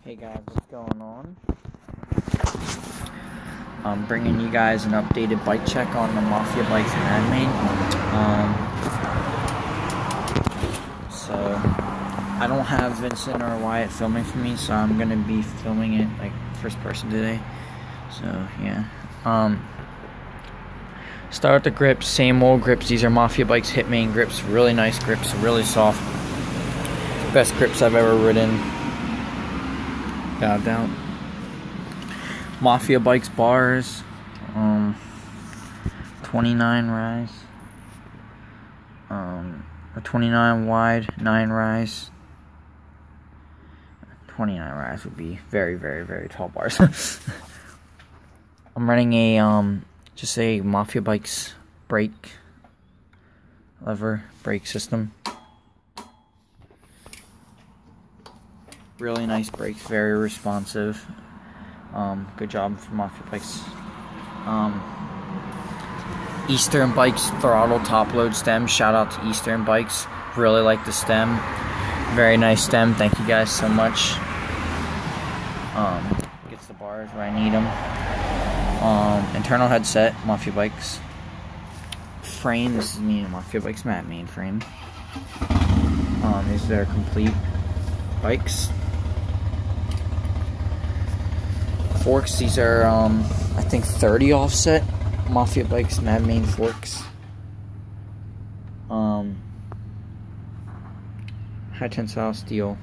Hey guys, what's going on? I'm bringing you guys an updated bike check on the Mafia Bikes Mad Main. So I don't have Vincent or Wyatt filming for me, so I'm gonna be filming it like first person today. So yeah. Start with the grips, same old grips. These are Mafia Bikes Hitman grips. Really nice grips, really soft. Best grips I've ever ridden. Without a doubt. Mafia Bikes bars. 29 rise. 29 wide, 9 rise. 29 rise would be very, very, very tall bars. I'm running a just a Mafia Bikes brake lever brake system. Really nice brakes, very responsive. Good job for Mafia Bikes. Eastern Bikes throttle top load stem. Shout out to Eastern Bikes. Really like the stem. Very nice stem. Thank you guys so much. Gets the bars where I need them. Internal headset, Mafia Bikes. Frame, this is me, Mafia Bikes Mad Main frame. These are their complete bikes. Forks, these are, I think 30 offset Mafia Bikes Mad Main forks. High tensile steel.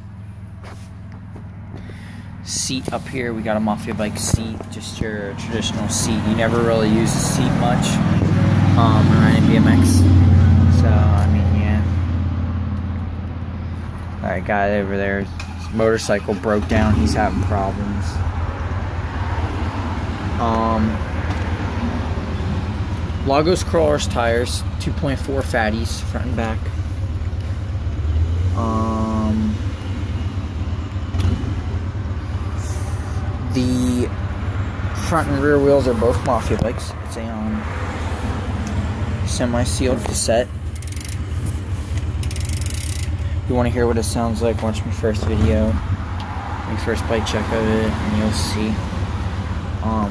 Seat up here, we got a Mafia Bike seat, just your traditional seat. You never really use the seat much around BMX. So, I mean, yeah. Alright, guy over there, his motorcycle broke down, he's having problems. Lagos Crawlers tires, 2.4 fatties, front and back. The front and rear wheels are both Mafia Bikes. It's a semi-sealed cassette. If you want to hear what it sounds like, watch my first video, my first bike check of it, and you'll see.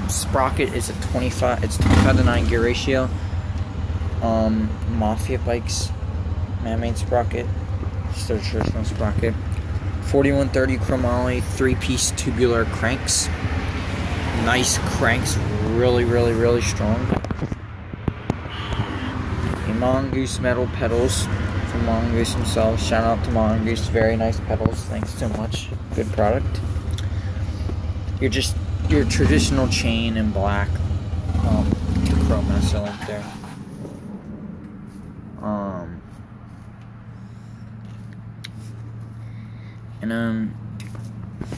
Sprocket is a 25. It's 25:9 gear ratio. Mafia Bikes Mad Main sprocket. Just a traditional sprocket. 4130 chromoly 3-piece tubular cranks. Nice cranks, really, really, really strong. A Mongoose metal pedals from Mongoose himself. Shout out to Mongoose, very nice pedals. Thanks so much. Good product. Your traditional chain in black. The chrome link there.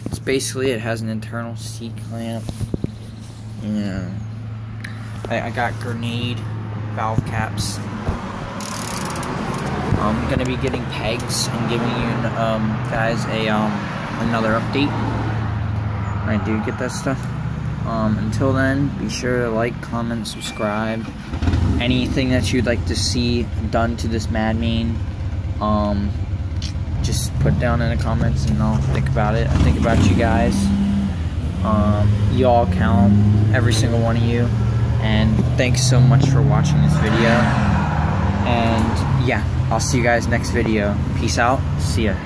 It's basically, it has an internal seat clamp. Yeah. I got grenade valve caps. I'm gonna be getting pegs and giving you guys another update when I do get that stuff. Until then, be sure to like, comment, subscribe. Anything that you'd like to see done to this Mad Main, just put down in the comments and I'll think about it. I think about you guys. You all count, every single one of you. And thanks so much for watching this video. And yeah, I'll see you guys next video. Peace out. See ya.